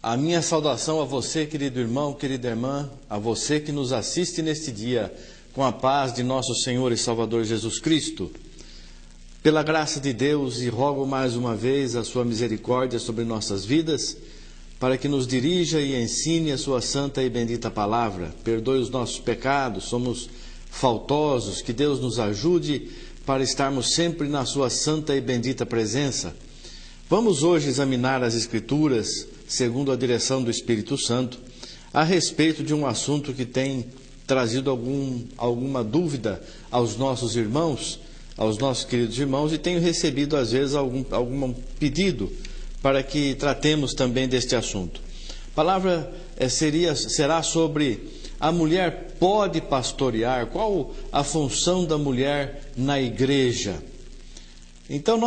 A minha saudação a você, querido irmão, querida irmã, a você que nos assiste neste dia, com a paz de nosso Senhor e Salvador Jesus Cristo. Pela graça de Deus, e rogo mais uma vez a sua misericórdia sobre nossas vidas, para que nos dirija e ensine a sua santa e bendita palavra. Perdoe os nossos pecados, somos faltosos, que Deus nos ajude para estarmos sempre na sua santa e bendita presença. Vamos hoje examinar as Escrituras, segundo a direção do Espírito Santo, a respeito de um assunto que tem trazido alguma dúvida aos nossos irmãos, aos nossos queridos irmãos, e tenho recebido às vezes algum pedido para que tratemos também deste assunto. A palavra será sobre a mulher pode pastorear, qual a função da mulher na igreja. Então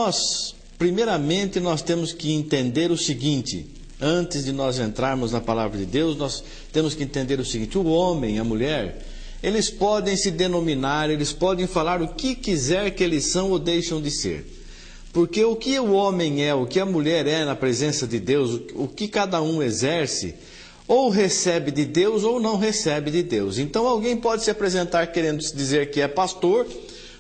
primeiramente nós temos que entender o seguinte, antes de nós entrarmos na palavra de Deus, nós temos que entender o seguinte: o homem, a mulher, eles podem se denominar, eles podem falar o que quiser que eles são ou deixam de ser. Porque o que o homem é, o que a mulher é na presença de Deus, o que cada um exerce, ou recebe de Deus ou não recebe de Deus. Então alguém pode se apresentar querendo se dizer que é pastor,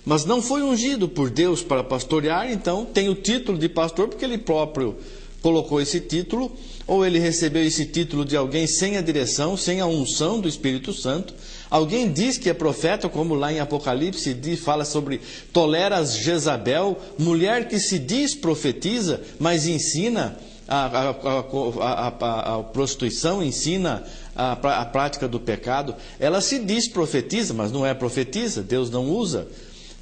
mas não foi ungido por Deus para pastorear, então tem o título de pastor porque ele próprio colocou esse título, ou ele recebeu esse título de alguém sem a direção, sem a unção do Espírito Santo. Alguém diz que é profeta, como lá em Apocalipse fala sobre toleras Jezabel, mulher que se diz profetiza, mas ensina a prostituição, ensina a prática do pecado. Ela se diz profetiza, mas não é profetiza, Deus não usa.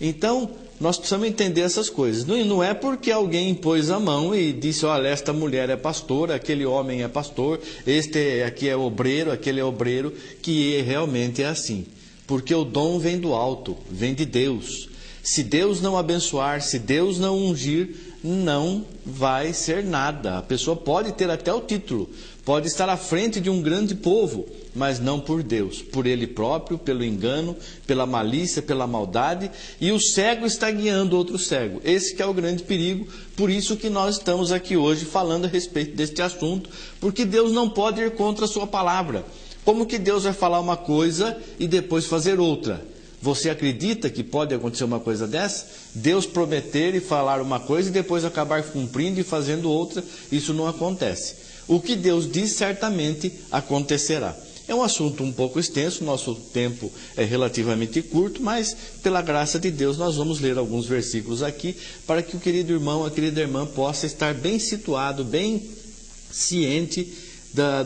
Então, nós precisamos entender essas coisas. Não é porque alguém impôs a mão e disse, olha, esta mulher é pastora, aquele homem é pastor, este aqui é obreiro, aquele é obreiro, que realmente é assim. Porque o dom vem do alto, vem de Deus. Se Deus não abençoar, se Deus não ungir, não vai ser nada. A pessoa pode ter até o título, pode estar à frente de um grande povo, mas não por Deus, por ele próprio, pelo engano, pela malícia, pela maldade, e o cego está guiando outro cego. Esse que é o grande perigo, por isso que nós estamos aqui hoje falando a respeito deste assunto, porque Deus não pode ir contra a sua palavra. Como que Deus vai falar uma coisa e depois fazer outra? Você acredita que pode acontecer uma coisa dessa? Deus prometer e falar uma coisa e depois acabar cumprindo e fazendo outra? Isso não acontece. O que Deus diz certamente acontecerá. É um assunto um pouco extenso, nosso tempo é relativamente curto, mas pela graça de Deus nós vamos ler alguns versículos aqui para que o querido irmão, a querida irmã possa estar bem situado, bem ciente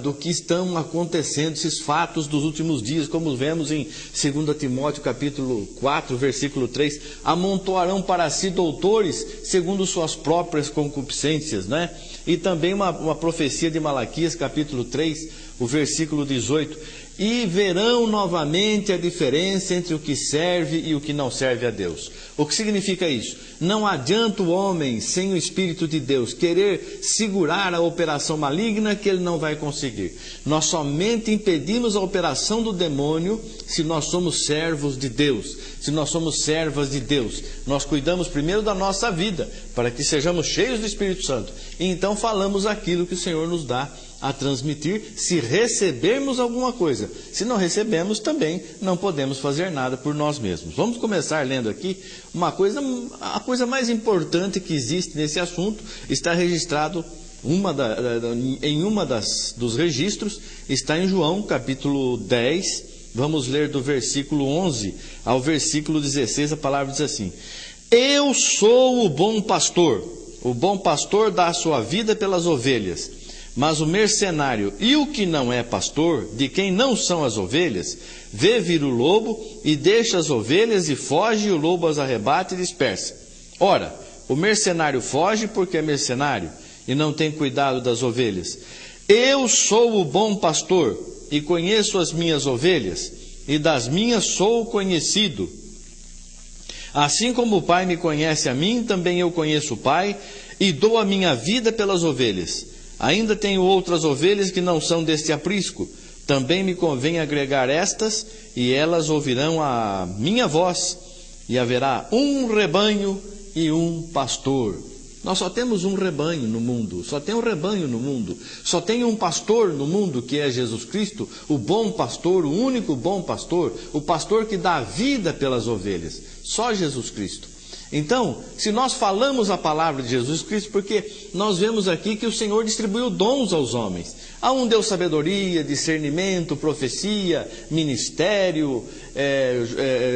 do que estão acontecendo, esses fatos dos últimos dias, como vemos em 2 Timóteo capítulo 4, versículo 3, amontoarão para si doutores segundo suas próprias concupiscências, né? E também uma profecia de Malaquias capítulo 3, o versículo 18, e verão novamente a diferença entre o que serve e o que não serve a Deus. O que significa isso? Não adianta o homem, sem o Espírito de Deus, querer segurar a operação maligna, que ele não vai conseguir. Nós somente impedimos a operação do demônio se nós somos servos de Deus, se nós somos servas de Deus. Nós cuidamos primeiro da nossa vida, para que sejamos cheios do Espírito Santo. E então falamos aquilo que o Senhor nos dá a transmitir, se recebermos alguma coisa. Se não recebemos, também não podemos fazer nada por nós mesmos. Vamos começar lendo aqui a coisa mais importante que existe nesse assunto, está registrado dos registros, está em João capítulo 10, vamos ler do versículo 11 ao versículo 16, a palavra diz assim: Eu sou o bom pastor dá a sua vida pelas ovelhas. Mas o mercenário e o que não é pastor, de quem não são as ovelhas, vê vir o lobo e deixa as ovelhas e foge, e o lobo as arrebata e dispersa. Ora, o mercenário foge porque é mercenário e não tem cuidado das ovelhas. Eu sou o bom pastor e conheço as minhas ovelhas, e das minhas sou conhecido. Assim como o Pai me conhece a mim, também eu conheço o Pai, e dou a minha vida pelas ovelhas. Ainda tenho outras ovelhas que não são deste aprisco. Também me convém agregar estas, e elas ouvirão a minha voz, e haverá um rebanho e um pastor. Nós só temos um rebanho no mundo, só tem um rebanho no mundo, só tem um pastor no mundo, que é Jesus Cristo, o bom pastor, o único bom pastor, o pastor que dá vida pelas ovelhas, só Jesus Cristo. Então, se nós falamos a palavra de Jesus Cristo, porque nós vemos aqui que o Senhor distribuiu dons aos homens. A um deu sabedoria, discernimento, profecia, ministério,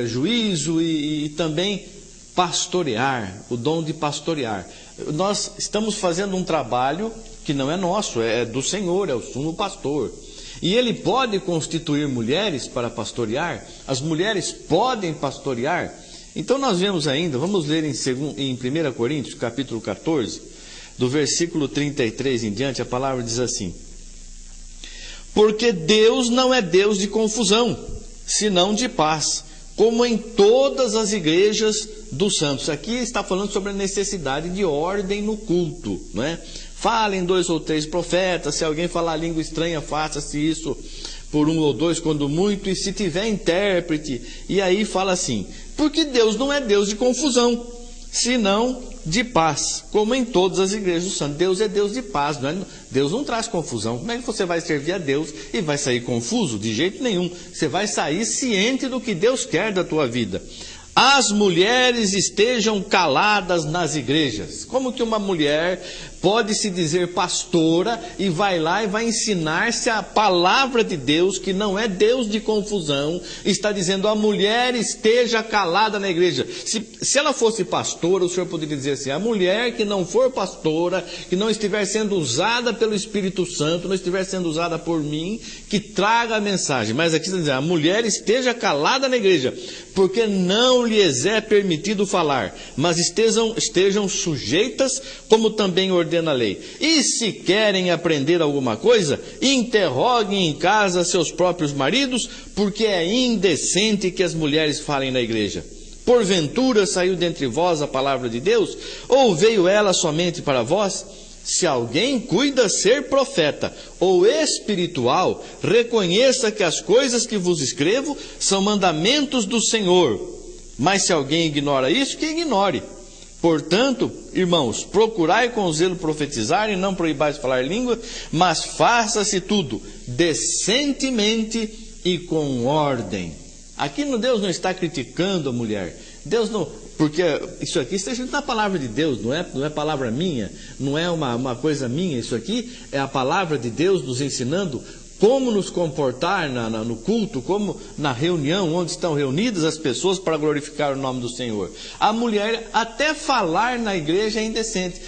juízo e também pastorear, o dom de pastorear. Nós estamos fazendo um trabalho que não é nosso, é do Senhor, é o sumo pastor. E Ele pode constituir mulheres para pastorear, as mulheres podem pastorear. Então nós vemos ainda, vamos ler em 1 Coríntios, capítulo 14, do versículo 33 em diante, a palavra diz assim: porque Deus não é Deus de confusão, senão de paz, como em todas as igrejas dos santos. Aqui está falando sobre a necessidade de ordem no culto, não é? Falem 2 ou 3 profetas, se alguém falar língua estranha, faça-se isso por 1 ou 2, quando muito, e se tiver intérprete. E aí fala assim: porque Deus não é Deus de confusão, senão de paz, como em todas as igrejas do santo. Deus é Deus de paz, não é? Deus não traz confusão. Como é que você vai servir a Deus e vai sair confuso? De jeito nenhum. Você vai sair ciente do que Deus quer da tua vida. As mulheres estejam caladas nas igrejas. Como que uma mulher pode se dizer pastora e vai lá e vai ensinar-se a palavra de Deus, que não é Deus de confusão, está dizendo a mulher esteja calada na igreja? Se ela fosse pastora, o senhor poderia dizer assim: a mulher que não for pastora, que não estiver sendo usada pelo Espírito Santo, não estiver sendo usada por mim, que traga a mensagem. Mas aqui está dizendo: a mulher esteja calada na igreja, porque não lhes é permitido falar, mas estejam sujeitas, como também ordena a lei. E se querem aprender alguma coisa, interroguem em casa seus próprios maridos, porque é indecente que as mulheres falem na igreja. Porventura saiu dentre vós a palavra de Deus, ou veio ela somente para vós? Se alguém cuida ser profeta ou espiritual, reconheça que as coisas que vos escrevo são mandamentos do Senhor. Mas se alguém ignora isso, que ignore. Portanto, irmãos, procurai com zelo profetizar e não proibais falar língua, mas faça-se tudo decentemente e com ordem. Aqui Deus não está criticando a mulher. Deus não... Porque isso aqui está escrito na palavra de Deus, não é palavra minha, não é uma coisa minha. Isso aqui é a palavra de Deus nos ensinando como nos comportar no culto, como na reunião, onde estão reunidas as pessoas para glorificar o nome do Senhor. A mulher, até falar na igreja é indecente.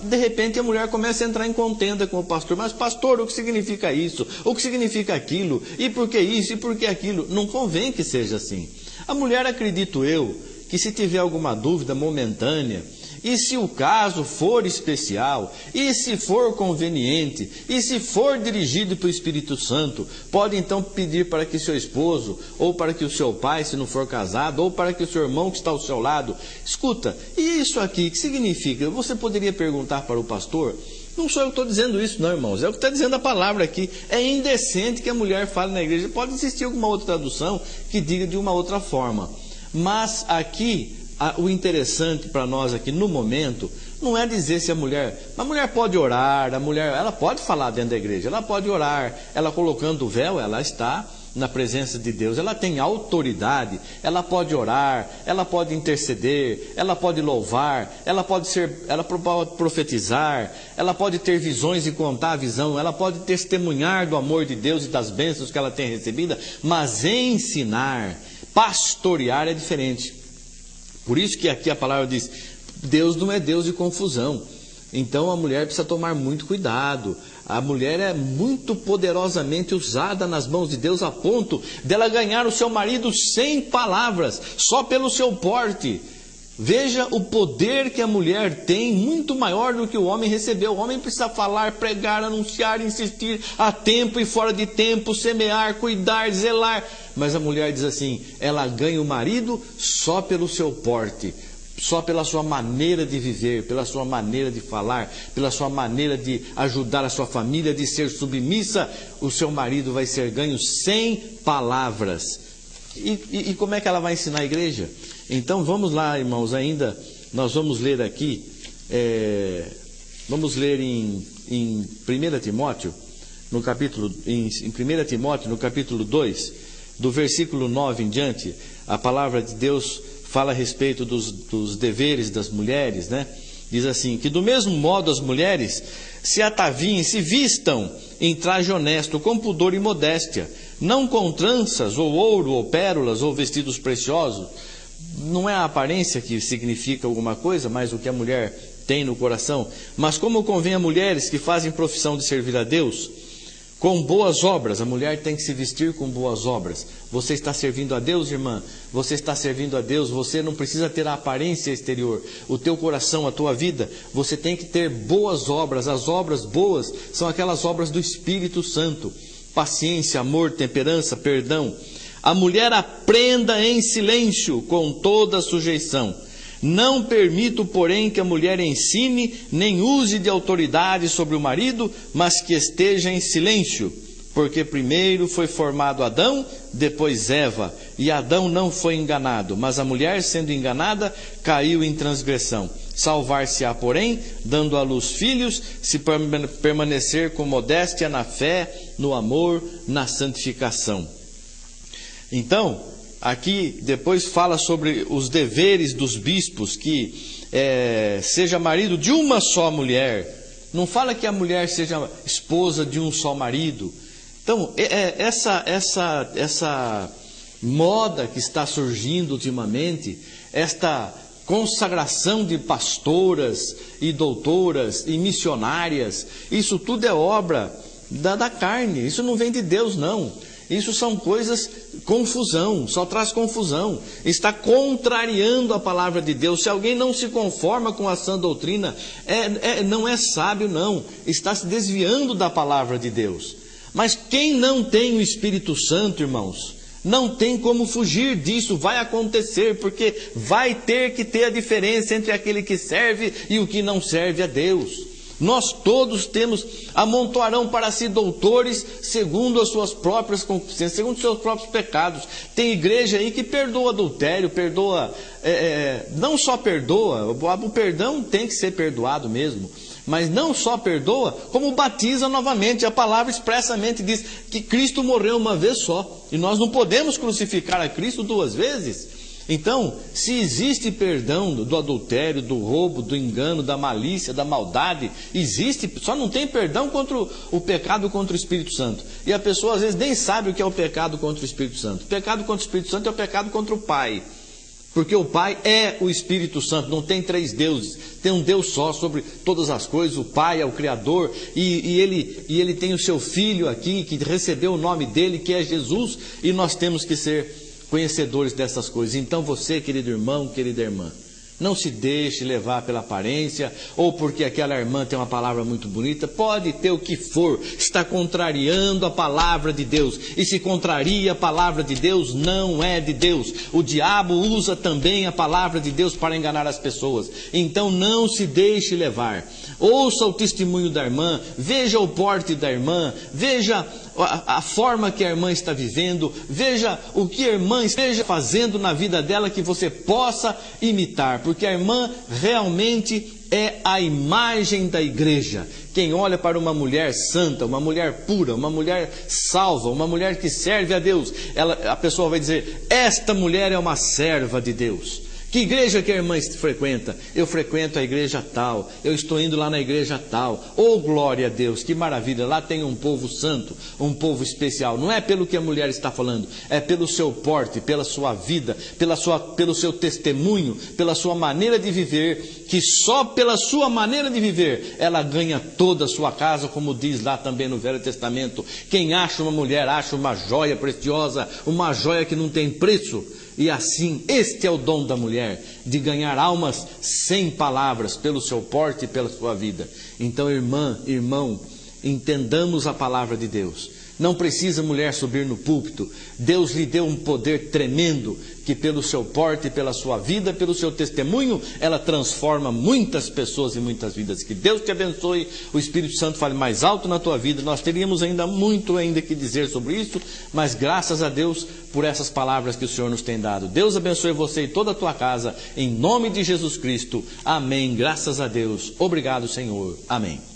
De repente a mulher começa a entrar em contenda com o pastor. Mas pastor, o que significa isso? O que significa aquilo? E por que isso? E por que aquilo? Não convém que seja assim. A mulher, acredito eu, que se tiver alguma dúvida momentânea, e se o caso for especial, e se for conveniente, e se for dirigido pelo Espírito Santo, pode então pedir para que seu esposo, ou para que o seu pai, se não for casado, ou para que o seu irmão que está ao seu lado, escuta, e isso aqui, o que significa? Você poderia perguntar para o pastor? Não sou eu que estou dizendo isso não, irmãos, é o que está dizendo a palavra aqui. É indecente que a mulher fale na igreja. Pode existir alguma outra tradução que diga de uma outra forma. Mas aqui, o interessante para nós aqui no momento, não é dizer se a mulher pode orar, ela pode falar dentro da igreja, ela pode orar, ela colocando o véu, ela está na presença de Deus, ela tem autoridade, ela pode orar, ela pode interceder, ela pode louvar, ela pode profetizar, ela pode ter visões e contar a visão, ela pode testemunhar do amor de Deus e das bênçãos que ela tem recebida, mas ensinar, pastorear é diferente. Por isso que aqui a palavra diz: Deus não é Deus de confusão. Então a mulher precisa tomar muito cuidado. A mulher é muito poderosamente usada nas mãos de Deus, a ponto dela ganhar o seu marido sem palavras, só pelo seu porte. Veja o poder que a mulher tem, muito maior do que o homem recebeu. O homem precisa falar, pregar, anunciar, insistir, a tempo e fora de tempo, semear, cuidar, zelar. Mas a mulher diz assim, ela ganha o marido só pelo seu porte, só pela sua maneira de viver, pela sua maneira de falar, pela sua maneira de ajudar a sua família, de ser submissa. O seu marido vai ser ganho sem palavras. E como é que ela vai ensinar a igreja? Então vamos lá, irmãos, ainda nós vamos ler aqui Vamos ler em 1 Timóteo, no capítulo 2, do versículo 9 em diante. A palavra de Deus fala a respeito dos deveres das mulheres, né? Diz assim, que do mesmo modo as mulheres se ataviem, se vistam em traje honesto, com pudor e modéstia, não com tranças, ou ouro, ou pérolas, ou vestidos preciosos. Não é a aparência que significa alguma coisa, mas o que a mulher tem no coração. Mas como convém a mulheres que fazem profissão de servir a Deus, com boas obras. A mulher tem que se vestir com boas obras. Você está servindo a Deus, irmã? Você está servindo a Deus, você não precisa ter a aparência exterior. O teu coração, a tua vida, você tem que ter boas obras. As obras boas são aquelas obras do Espírito Santo. Paciência, amor, temperança, perdão. A mulher aprenda em silêncio, com toda sujeição. Não permito, porém, que a mulher ensine, nem use de autoridade sobre o marido, mas que esteja em silêncio. Porque primeiro foi formado Adão, depois Eva, e Adão não foi enganado, mas a mulher, sendo enganada, caiu em transgressão. Salvar-se-á, porém, dando à luz filhos, se permanecer com modéstia na fé, no amor, na santificação. Então, aqui depois fala sobre os deveres dos bispos, que seja marido de uma só mulher. Não fala que a mulher seja esposa de um só marido. Então, essa moda que está surgindo ultimamente, esta consagração de pastoras e doutoras e missionárias, isso tudo é obra da carne, isso não vem de Deus, não. Isso são coisas, confusão, só traz confusão. Está contrariando a palavra de Deus. Se alguém não se conforma com a sã doutrina, não é sábio, não. Está se desviando da palavra de Deus. Mas quem não tem o Espírito Santo, irmãos, não tem como fugir disso. Vai acontecer, porque vai ter que ter a diferença entre aquele que serve e o que não serve a Deus. Nós todos amontoarão para si doutores segundo as suas próprias concupiscências, segundo os seus próprios pecados. Tem igreja aí que perdoa adultério, não só perdoa, o perdão tem que ser perdoado mesmo, mas não só perdoa, como batiza novamente. A palavra expressamente diz que Cristo morreu uma vez só, e nós não podemos crucificar a Cristo duas vezes. Então, se existe perdão do adultério, do roubo, do engano, da malícia, da maldade, existe, só não tem perdão contra o pecado contra o Espírito Santo. E a pessoa às vezes nem sabe o que é o pecado contra o Espírito Santo. O pecado contra o Espírito Santo é o pecado contra o Pai. Porque o Pai é o Espírito Santo, não tem três deuses, tem um Deus só sobre todas as coisas. O Pai é o Criador, e ele tem o seu Filho aqui, que recebeu o nome dele, que é Jesus, e nós temos que ser conhecedores dessas coisas. Então você, querido irmão, querida irmã, não se deixe levar pela aparência, ou porque aquela irmã tem uma palavra muito bonita. Pode ter o que for, está contrariando a palavra de Deus, e se contraria a palavra de Deus, não é de Deus. O diabo usa também a palavra de Deus para enganar as pessoas. Então não se deixe levar. Ouça o testemunho da irmã, veja o porte da irmã, veja a forma que a irmã está vivendo, veja o que a irmã esteja fazendo na vida dela, que você possa imitar, porque a irmã realmente é a imagem da igreja. Quem olha para uma mulher santa, uma mulher pura, uma mulher salva, uma mulher que serve a Deus, a pessoa vai dizer: esta mulher é uma serva de Deus. Que igreja que a irmã frequenta? Eu frequento a igreja tal, eu estou indo lá na igreja tal. Oh, glória a Deus, que maravilha, lá tem um povo santo, um povo especial. Não é pelo que a mulher está falando, é pelo seu porte, pela sua vida, pelo seu testemunho, pela sua maneira de viver, que só pela sua maneira de viver ela ganha toda a sua casa, como diz lá também no Velho Testamento. Quem acha uma mulher, acha uma joia preciosa, uma joia que não tem preço. E assim, este é o dom da mulher, de ganhar almas sem palavras, pelo seu porte e pela sua vida. Então, irmã, irmão, entendamos a palavra de Deus. Não precisa mulher subir no púlpito. Deus lhe deu um poder tremendo, que pelo seu porte, pela sua vida, pelo seu testemunho, ela transforma muitas pessoas e muitas vidas. Que Deus te abençoe, o Espírito Santo fale mais alto na tua vida. Nós teríamos ainda muito que dizer sobre isso, mas graças a Deus por essas palavras que o Senhor nos tem dado. Deus abençoe você e toda a tua casa, em nome de Jesus Cristo. Amém. Graças a Deus. Obrigado, Senhor. Amém.